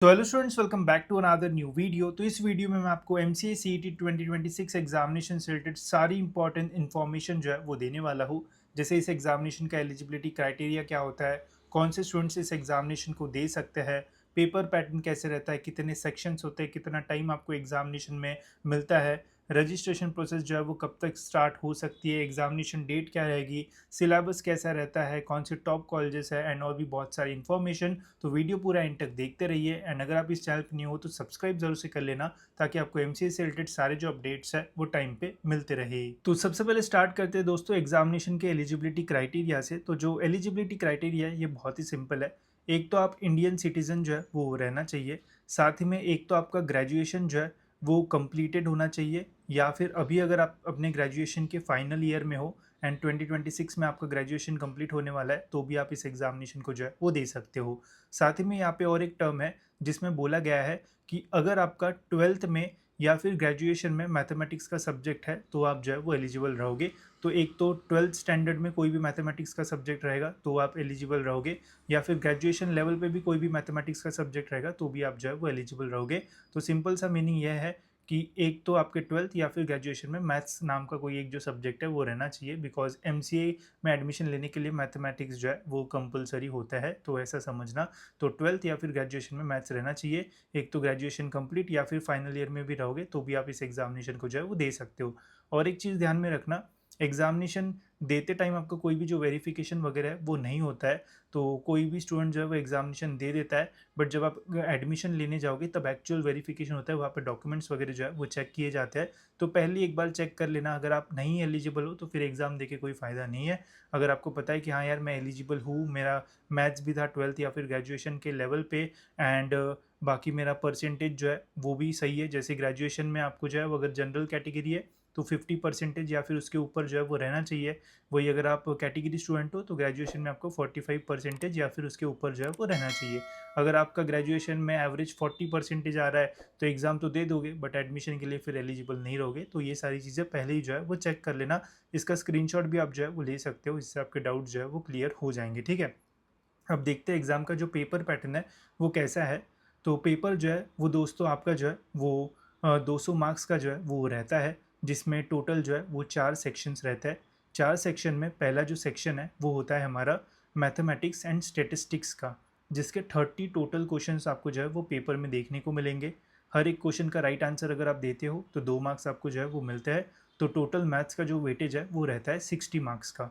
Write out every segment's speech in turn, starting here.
तो hello students, welcome back to another new video. तो इस वीडियो में मैं आपको एमसीए सीईटी 2026 एग्जामिनेशन से रिलेटेड सारी इंपॉर्टेंट इन्फॉर्मेशन जो है वो देने वाला हूँ। जैसे इस एग्जामिनेशन का एलिजिबिलिटी क्राइटेरिया क्या होता है, कौन से स्टूडेंट्स इस एग्जामिनेशन को दे सकते हैं, पेपर पैटर्न कैसे रहता है, कितने सेक्शंस होते हैं, कितना टाइम आपको एग्जामिनेशन में मिलता है, रजिस्ट्रेशन प्रोसेस जो है वो कब तक स्टार्ट हो सकती है, एग्जामिनेशन डेट क्या रहेगी, सिलेबस कैसा रहता है, कौन से टॉप कॉलेजेस है एंड और भी बहुत सारी इन्फॉर्मेशन। तो वीडियो पूरा एंड तक देखते रहिए एंड अगर आप इस चैनल पर न्यू हो तो सब्सक्राइब जरूर से कर लेना ताकि आपको एमसीए से रिलेटेड सारे जो अपडेट्स है वो टाइम पे मिलते रहे। तो सबसे पहले स्टार्ट करते हैं दोस्तों एग्जामिनेशन के एलिजिबिलिटी क्राइटेरिया से। तो जो एलिजिबिलिटी क्राइटेरिया है ये बहुत ही सिंपल है। एक तो आप इंडियन सिटीजन जो है वो रहना चाहिए, साथ ही में एक तो आपका ग्रेजुएशन जो है वो कंप्लीटेड होना चाहिए, या फिर अभी अगर आप अपने ग्रेजुएशन के फाइनल ईयर में हो एंड 2026 में आपका ग्रेजुएशन कंप्लीट होने वाला है तो भी आप इस एग्जामिनेशन को जो है वो दे सकते हो। साथ ही में यहाँ पे और एक टर्म है जिसमें बोला गया है कि अगर आपका ट्वेल्थ में या फिर ग्रेजुएशन में मैथमेटिक्स का सब्जेक्ट है तो आप जो है वो एलिजिबल रहोगे। तो एक तो ट्वेल्थ स्टैंडर्ड में कोई भी मैथमेटिक्स का सब्जेक्ट रहेगा तो आप एलिजिबल रहोगे, या फिर ग्रेजुएशन लेवल पे भी कोई भी मैथमेटिक्स का सब्जेक्ट रहेगा तो भी आप जो है वो एलिजिबल रहोगे। तो सिंपल सा मीनिंग यह है कि एक तो आपके ट्वेल्थ या फिर ग्रेजुएशन में मैथ्स नाम का कोई एक जो सब्जेक्ट है वो रहना चाहिए, बिकॉज एमसीए में एडमिशन लेने के लिए मैथमेटिक्स जो है वो कंपलसरी होता है, तो ऐसा समझना। तो ट्वेल्थ या फिर ग्रेजुएशन में मैथ्स रहना चाहिए। एक तो ग्रेजुएशन कंप्लीट या फिर फाइनल ईयर में भी रहोगे तो भी आप इस एग्जामिनेशन को जो है वो दे सकते हो। और एक चीज़ ध्यान में रखना, एग्जामिनेशन देते टाइम आपका कोई भी जो वेरिफिकेशन वगैरह है वो नहीं होता है। तो कोई भी स्टूडेंट जो है वो एग्जामिनेशन दे देता है, बट जब आप एडमिशन लेने जाओगे तब एक्चुअल वेरिफिकेशन होता है, वहाँ पे डॉक्यूमेंट्स वगैरह जो है वो चेक किए जाते हैं। तो पहले एक बार चेक कर लेना, अगर आप नहीं एलिजिबल हो तो फिर एग्ज़ाम देके कोई फ़ायदा नहीं है। अगर आपको पता है कि हाँ यार मैं एलिजिबल हूँ, मेरा मैथ्स भी था ट्वेल्थ या फिर ग्रेजुएशन के लेवल पे, एंड बाकी मेरा परसेंटेज जो है वो भी सही है। जैसे ग्रेजुएशन में आपको जो है वो अगर जनरल कैटेगरी है तो 50% या फिर उसके ऊपर जो है वो रहना चाहिए। वही अगर आप कैटेगरी स्टूडेंट हो तो ग्रेजुएशन में आपको 45% या फिर उसके ऊपर जो है वो रहना चाहिए। अगर आपका ग्रेजुएशन में एवरेज 40% आ रहा है तो एग्ज़ाम तो दे दोगे बट एडमिशन के लिए फिर एलिजिबल नहीं रहोगे। तो ये सारी चीज़ें पहले ही जो है वो चेक कर लेना। इसका स्क्रीनशॉट भी आप जो है वो ले सकते हो, इससे आपके डाउट जो है वो क्लियर हो जाएंगे। ठीक है, अब देखते हैं एग्ज़ाम का जो पेपर पैटर्न है वो कैसा है। तो पेपर जो है वो दोस्तों आपका जो है वो 200 मार्क्स का जो है वो रहता है, जिसमें टोटल जो है वो 4 सेक्शंस रहता है। 4 सेक्शन में पहला जो सेक्शन है वो होता है हमारा मैथमेटिक्स एंड स्टेटिस्टिक्स का, जिसके 30 टोटल क्वेश्चंस आपको जो है वो पेपर में देखने को मिलेंगे। हर एक क्वेश्चन का राइट आंसर अगर आप देते हो तो 2 मार्क्स आपको जो है वो मिलता है। तो टोटल मैथ्स का जो वेटेज है वो रहता है 60 मार्क्स का।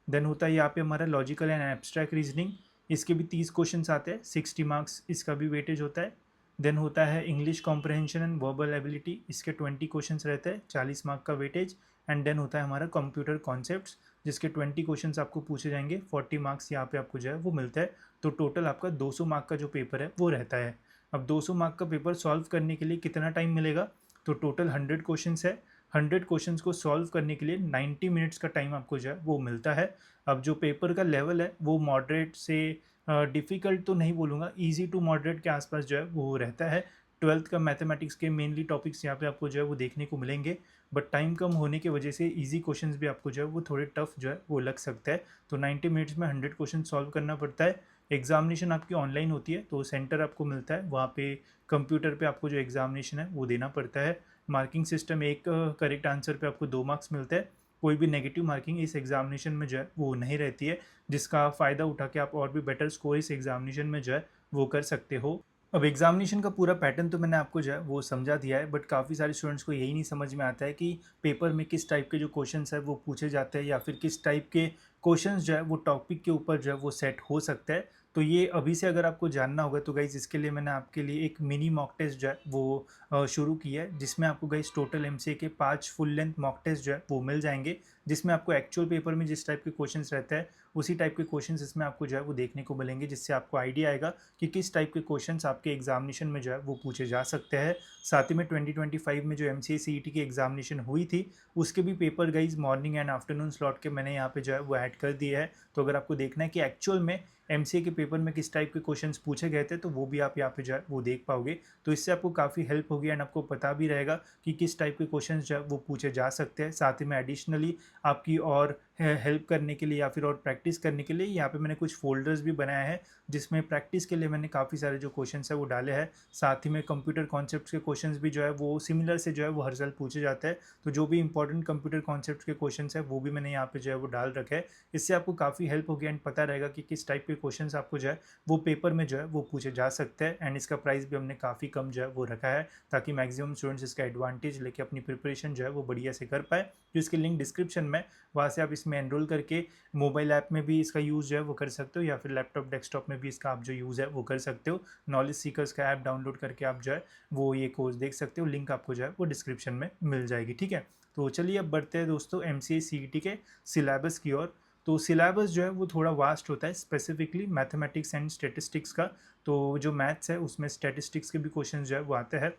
देन होता है यहाँ पे हमारा लॉजिकल एंड एब्स्ट्रैक्ट रीजनिंग, इसके भी 30 क्वेश्चन आते हैं, 60 मार्क्स इसका भी वेटेज होता है। देन होता है English comprehension and verbal ability, इसके 20 क्वेश्चन रहते हैं, 40 मार्क का वेटेज। एंड देन होता है हमारा कंप्यूटर कॉन्सेप्ट्स, जिसके 20 क्वेश्चन आपको पूछे जाएंगे, 40 मार्क्स यहाँ पे आपको जो है वो मिलता है। तो टोटल आपका 200 मार्क का जो पेपर है वो रहता है। अब 200 मार्क का पेपर सॉल्व करने के लिए कितना टाइम मिलेगा, तो टोटल 100 क्वेश्चन है। 100 क्वेश्चंस को सॉल्व करने के लिए 90 मिनट्स का टाइम आपको जो है वो मिलता है। अब जो पेपर का लेवल है वो मॉडरेट से डिफ़िकल्ट तो नहीं बोलूँगा, इजी टू मॉडरेट के आसपास जो है वो रहता है। ट्वेल्थ का मैथमेटिक्स के मेनली टॉपिक्स यहाँ पे आपको जो है वो देखने को मिलेंगे, बट टाइम कम होने की वजह से इजी क्वेश्चंस भी आपको जो है वो थोड़े टफ जो है वो लग सकता है। तो 90 मिनट्स में 100 क्वेश्चन सॉल्व करना पड़ता है। एग्जामिनेशन आपकी ऑनलाइन होती है तो सेंटर आपको मिलता है, वहाँ पे कंप्यूटर पे आपको जो एग्जामिनेशन है वो देना पड़ता है। मार्किंग सिस्टम, एक करेक्ट आंसर पे आपको 2 मार्क्स मिलते हैं। कोई भी नेगेटिव मार्किंग इस एग्जामिनेशन में जो है वो नहीं रहती है, जिसका फ़ायदा उठा के आप और भी बेटर स्कोर इस एग्जामिनेशन में जो है वो कर सकते हो। अब एग्जामिनेशन का पूरा पैटर्न तो मैंने आपको जो है वो समझा दिया है, बट काफ़ी सारे स्टूडेंट्स को यही नहीं समझ में आता है कि पेपर में किस टाइप के जो क्वेश्चंस है वो पूछे जाते हैं, या फिर किस टाइप के क्वेश्चंस जो है वो टॉपिक के ऊपर जो है वो सेट हो सकता है। तो ये अभी से अगर आपको जानना होगा तो गाइज़ इसके लिए मैंने आपके लिए एक मिनी मॉक टेस्ट जो है वो शुरू किया है, जिसमें आपको गाइज़ टोटल एमसीए के 5 फुल लेंथ मॉक टेस्ट जो है वो मिल जाएंगे, जिसमें आपको एक्चुअल पेपर में जिस टाइप के क्वेश्चंस रहते हैं उसी टाइप के क्वेश्चंस इसमें आपको जो है वो देखने को मिलेंगे, जिससे आपको आइडिया आएगा कि किस टाइप के क्वेश्चंस आपके एग्जामिनेशन में जो है वो पूछे जा सकते हैं। साथ ही में 2025 में जो एमसीए सीईटी की एग्जामिनेशन हुई थी उसके भी paper guys morning and afternoon slot के मैंने यहाँ पे जो है वो ऐड कर दिए है। तो अगर आपको देखना है कि एक्चुअल में एमसीए के पेपर में किस टाइप के क्वेश्चंस पूछे गए थे तो वो भी आप यहाँ पे जो है वो देख पाओगे। तो इससे आपको काफ़ी हेल्प होगी एंड आपको पता भी रहेगा कि किस टाइप के क्वेश्चंस जो है वो पूछे जा सकते हैं। साथ ही में एडिशनली आपकी और हेल्प करने के लिए या फिर और प्रैक्टिस करने के लिए यहाँ पे मैंने कुछ फ़ोल्डर्स भी बनाए हैं, जिसमें प्रैक्टिस के लिए मैंने काफ़ी सारे जो क्वेश्चंस हैं वो डाले हैं। साथ ही में कंप्यूटर कॉन्सेप्ट्स के क्वेश्चंस भी जो है वो सिमिलर से जो है वो हर साल पूछे जाते हैं। तो जो भी इंपॉर्टेंट कंप्यूटर कॉन्सेप्ट्स के क्वेश्चंस हैं वो भी मैंने यहाँ पे जो है वो डाल रखे हैं। इससे आपको काफ़ी हेल्प होगी एंड पता रहेगा कि किस टाइप के क्वेश्चंस आपको जो है वो पेपर में जो है वो पूछे जा सकते हैं। एंड इसका प्राइस भी हमने काफ़ी कम जो है वो रखा है, ताकि मैक्सिमम स्टूडेंट्स इसका एडवांटेज लेके अपनी प्रिपरेशन जो है वो बढ़िया से कर पाए। तो इसकी लिंक डिस्क्रिप्शन में, वहाँ से आप इसमें एनरोल करके मोबाइल ऐप में भी इसका यूज़ जो है वो कर सकते हो, या फिर लैपटॉप डेस्कटॉप में भी इसका आप जो यूज़ है वो कर सकते हो। नॉलेज सीकर्स का ऐप डाउनलोड करके आप जो है वो ये कोर्स देख सकते हो। लिंक आपको जो है वो डिस्क्रिप्शन में मिल जाएगी, ठीक है। तो चलिए अब बढ़ते हैं दोस्तों MCA CET के सिलेबस की ओर। तो सिलेबस जो है वो थोड़ा वास्ट होता है, स्पेसिफिकली मैथमेटिक्स एंड स्टेटिस्टिक्स का। तो जो मैथ्स है उसमें स्टेटिस्टिक्स के भी क्वेश्चन जो है वो आते हैं।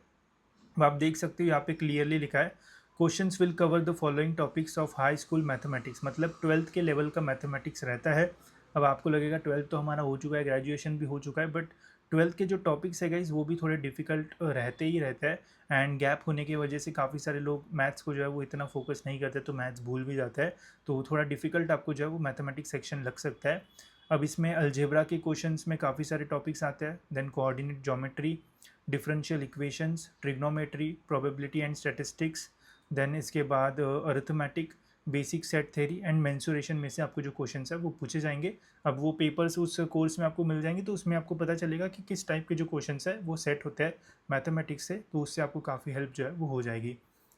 अब आप देख सकते हो यहाँ पे क्लियरली लिखा है, questions will cover the following topics of high school mathematics, मतलब 12th के लेवल का मैथमेटिक्स रहता है। अब आपको लगेगा 12th तो हमारा हो चुका है, ग्रेजुएशन भी हो चुका है, बट 12th के जो टॉपिक्स है गाइज वो भी थोड़े डिफिकल्ट रहते ही रहते हैं। एंड गैप होने की वजह से काफ़ी सारे लोग मैथ्स को जो है वो इतना फोकस नहीं करते, तो मैथ्स भूल भी जाता है। तो थोड़ा डिफिकल्ट आपको जो है वो मैथमेटिक्स सेक्शन लग सकता है। अब इसमें अलजेब्रा के क्वेश्चंस में काफ़ी सारे टॉपिक्स आते हैं, then coordinate geometry, differential equations, trigonometry, probability and statistics, then इसके बाद arithmetic, basic set theory and mensuration में से आपको जो क्वेश्चन है वो पूछे जाएंगे। अब वो पेपर्स उस कोर्स में आपको मिल जाएंगे, तो उसमें आपको पता चलेगा कि किस टाइप के जो क्वेश्चन है वो सेट होते हैं मैथमेटिक्स से, तो उससे आपको काफ़ी हेल्प जो है वो हो जाएगी।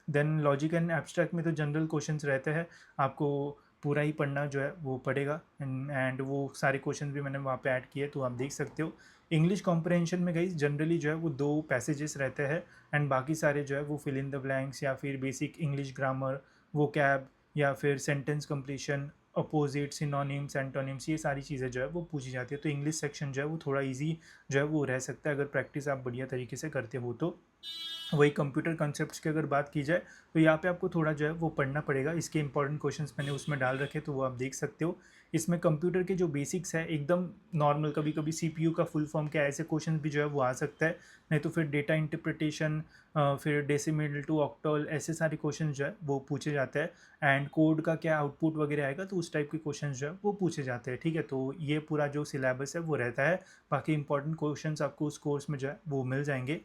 देन लॉजिक एंड एब्स्ट्रैक्ट में तो जनरल क्वेश्चंस रहते हैं, आपको पूरा ही पढ़ना जो है वो पड़ेगा। एंड वो सारे क्वेश्चन भी मैंने वहाँ पे ऐड किए, तो आप देख सकते हो। इंग्लिश कॉम्प्रहेंशन में गाइस जनरली जो है वो 2 पैसेजेस रहते हैं, एंड बाकी सारे जो है वो फिल इन द ब्लैंक्स या फिर बेसिक इंग्लिश ग्रामर, वोकैब, या फिर sentence completion, opposite, synonyms, antonyms, ये सारी चीज़ें जो है वो पूछी जाती है। तो इंग्लिश सेक्शन जो है वो थोड़ा ईजी जो है वो रह सकता है, अगर प्रैक्टिस आप बढ़िया तरीके से करते हो तो। वही कंप्यूटर कॉन्सेप्ट्स की अगर बात की जाए, तो यहाँ पे आपको थोड़ा जो है वो पढ़ना पड़ेगा। इसके इंपॉर्टेंट क्वेश्चंस मैंने उसमें डाल रखे, तो वो आप देख सकते हो। इसमें कंप्यूटर के जो बेसिक्स है एकदम नॉर्मल, कभी कभी CPU का फुल फॉर्म क्या है, ऐसे क्वेश्चन भी जो है वो आ सकता है। नहीं तो फिर डेटा इंटरप्रिटेशन, फिर डेसिमल टू ऑक्टल, ऐसे सारे क्वेश्चन जो है वो पूछे जाते हैं। एंड कोड का क्या आउटपुट वगैरह आएगा, तो उस टाइप के क्वेश्चन जो है वो पूछे जाते हैं, ठीक है। तो ये पूरा जो सिलेबस है वो रहता है। बाकी इंपॉर्टेंट क्वेश्चन आपको उस कोर्स में जो है वो मिल जाएंगे।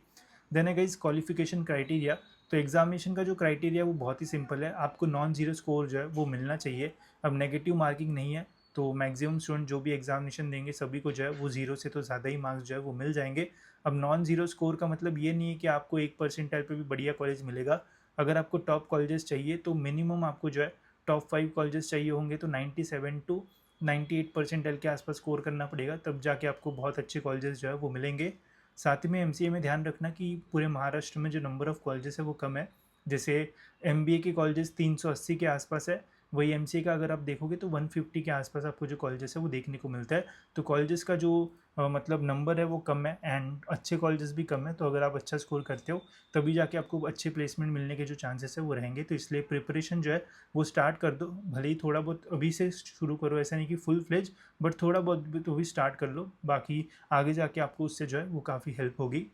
देन है गाइस क्वालिफिकेशन क्राइटेरिया। तो एग्जामिनेशन का जो क्राइटेरिया वो बहुत ही सिंपल है, आपको नॉन जीरो स्कोर जो है वो मिलना चाहिए। अब नेगेटिव मार्किंग नहीं है, तो मैक्सिमम स्टूडेंट जो भी एग्जामिनेशन देंगे सभी को जो है वो जीरो से तो ज़्यादा ही मार्क्स जो है वो मिल जाएंगे। अब नॉन जीरो स्कोर का मतलब ये नहीं है कि आपको 1% पे भी बढ़िया कॉलेज मिलेगा। अगर आपको टॉप कॉलेजेस चाहिए तो मिनिमम आपको जो है टॉप 5 कॉलेजेस चाहिए होंगे, तो 97 टू 98% के आसपास स्कोर करना पड़ेगा, तब जाके आपको बहुत अच्छे कॉलेजेस जो है वो मिलेंगे। साथ ही में MCA में ध्यान रखना कि पूरे महाराष्ट्र में जो नंबर ऑफ़ कॉलेजेस है वो कम है। जैसे MBA के कॉलेजेस 380 के आसपास है, वही MCA का अगर आप देखोगे तो 150 के आसपास आपको जो कॉलेजेस है वो देखने को मिलता है। तो कॉलेजेस का जो मतलब नंबर है वो कम है, एंड अच्छे कॉलेजेस भी कम है। तो अगर आप अच्छा स्कोर करते हो तभी जाके आपको अच्छे प्लेसमेंट मिलने के जो चांसेस है वो रहेंगे। तो इसलिए प्रिपरेशन जो है वो स्टार्ट कर दो, भले ही थोड़ा बहुत अभी से शुरू करो, ऐसा नहीं कि फुल फ्लेज, बट थोड़ा बहुत भी तो भी स्टार्ट कर लो। बाकी आगे जाके आपको उससे जो है वो काफ़ी हेल्प होगी।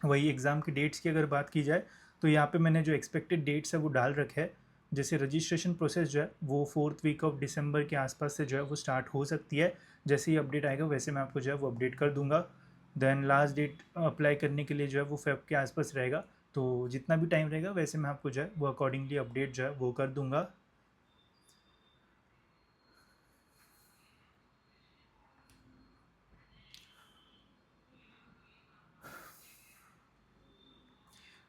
वही एग्ज़ाम की डेट्स की अगर बात की जाए, तो यहाँ पे मैंने जो एक्सपेक्टेड डेट्स है वो डाल रखे हैं। जैसे रजिस्ट्रेशन प्रोसेस जो है वो 4th वीक ऑफ दिसंबर के आसपास से जो है वो स्टार्ट हो सकती है। जैसे ही अपडेट आएगा वैसे मैं आपको जो है वो अपडेट कर दूंगा। देन लास्ट डेट अप्लाई करने के लिए जो है वो फेब के आसपास रहेगा। तो जितना भी टाइम रहेगा वैसे मैं आपको जो है वो अकॉर्डिंगली अपडेट जो है वो कर दूंगा।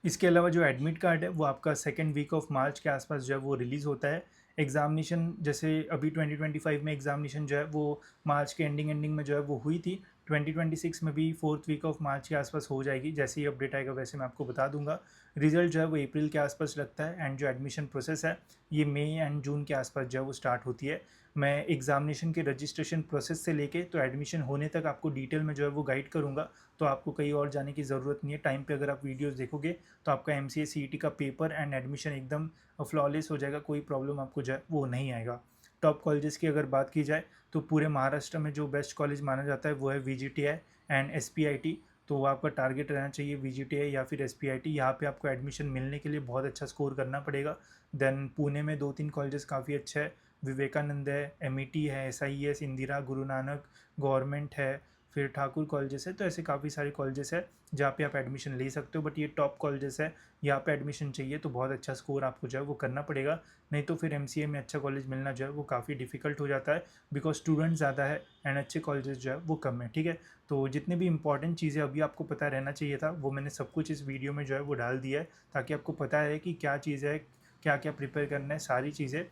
इसके अलावा जो एडमिट कार्ड है वो आपका 2nd वीक ऑफ मार्च के आसपास जो है वो रिलीज़ होता है। एग्ज़ामिनेशन जैसे अभी 2025 में एग्ज़ामिनेशन जो है वो मार्च के एंडिंग में जो है वो हुई थी। 2026 में भी 4th वीक ऑफ मार्च के आसपास हो जाएगी। जैसे ही अपडेट आएगा वैसे मैं आपको बता दूंगा। रिजल्ट जो है वो अप्रैल के आसपास लगता है, एंड जो एडमिशन प्रोसेस है ये मई एंड जून के आसपास जो है वो स्टार्ट होती है। मैं एग्ज़ामिनेशन के रजिस्ट्रेशन प्रोसेस से लेके तो एडमिशन होने तक आपको डिटेल में जो है वो गाइड करूँगा। तो आपको कहीं और जाने की ज़रूरत नहीं है। टाइम पे अगर आप वीडियोस देखोगे तो आपका MCA CET का पेपर एंड एडमिशन एकदम फ्लॉलेस हो जाएगा, कोई प्रॉब्लम आपको जो है वो नहीं आएगा। टॉप कॉलेजेस की अगर बात की जाए तो पूरे महाराष्ट्र में जो बेस्ट कॉलेज माना जाता है वो है VGTI एंड SPIT। तो वो आपका टारगेट रहना चाहिए VGTI या फिर SPIT। यहाँ पे आपको एडमिशन मिलने के लिए बहुत अच्छा स्कोर करना पड़ेगा। देन पुणे में 2-3 कॉलेजेस काफ़ी अच्छा है, विवेकानंद है, एमईटी है, एसआईएस, इंदिरा, गुरु नानक, गवर्नमेंट है, फिर ठाकुर कॉलेजेस है। तो ऐसे काफ़ी सारे कॉलेजेस है जहाँ पे आप एडमिशन ले सकते हो, बट ये टॉप कॉलेजेस है, यहाँ पे एडमिशन चाहिए तो बहुत अच्छा स्कोर आपको जो है वो करना पड़ेगा, नहीं तो फिर एमसीए में अच्छा कॉलेज मिलना जो है वो काफ़ी डिफिकल्ट हो जाता है, बिकॉज स्टूडेंट ज़्यादा है एंड अच्छे कॉलेजेस जो है वो कम है। ठीक है, तो जितने भी इंपॉर्टेंट चीज़ें अभी आपको पता रहना चाहिए था वो मैंने सब कुछ इस वीडियो में जो है वो डाल दिया है, ताकि आपको पता है कि क्या चीज़ है, क्या क्या प्रिपेयर करना है, सारी चीज़ें।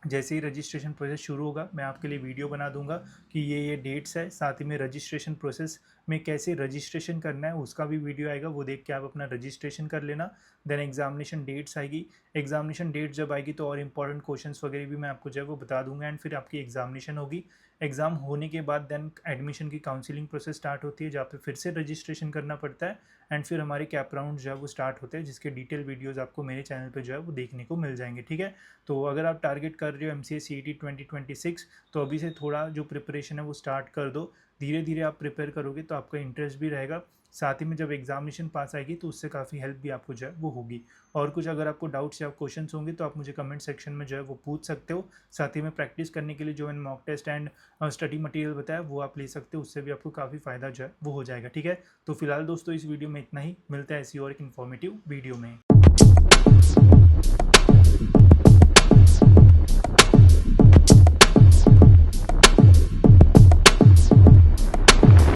जैसे ही रजिस्ट्रेशन प्रोसेस शुरू होगा मैं आपके लिए वीडियो बना दूंगा कि ये डेट्स है, साथ ही में रजिस्ट्रेशन प्रोसेस में कैसे रजिस्ट्रेशन करना है उसका भी वीडियो आएगा, वो देख के आप अपना रजिस्ट्रेशन कर लेना। देन एग्जामिनेशन डेट्स आएगी, एग्जामिनेशन डेट जब आएगी तो और इंपॉर्टेंट क्वेश्चंस वगैरह भी मैं आपको जो है वो बता दूंगा, एंड फिर आपकी एग्जामिनेशन होगी। एग्ज़ाम होने के बाद देन एडमिशन की काउंसलिंग प्रोसेस स्टार्ट होती है, जहाँ पे फिर से रजिस्ट्रेशन करना पड़ता है, एंड फिर हमारे कैप राउंड जो है वो स्टार्ट होते हैं, जिसके डिटेल वीडियोज़ आपको मेरे चैनल पर जो है वो देखने को मिल जाएंगे। ठीक है, तो अगर आप टारगेट कर रहे हो एम सी ए सी ई टी 2026, तो अभी से थोड़ा जो प्रिपरेशन है वो स्टार्ट कर दो। धीरे धीरे आप प्रिपेयर करोगे तो आपका इंटरेस्ट भी रहेगा, साथ ही में जब एग्जामिनेशन पास आएगी तो उससे काफ़ी हेल्प भी आपको जो है वो होगी। और कुछ अगर आपको डाउट्स या क्वेश्चन होंगे तो आप मुझे कमेंट सेक्शन में जो है वो पूछ सकते हो। साथ ही में प्रैक्टिस करने के लिए जो मैंने mock test and study material बताया वो आप ले सकते हो, उससे भी आपको काफ़ी फ़ायदा जो है वो हो जाएगा। ठीक है, तो फिलहाल दोस्तों इस वीडियो में इतना ही, मिलता है ऐसी और एक इन्फॉर्मेटिव वीडियो में।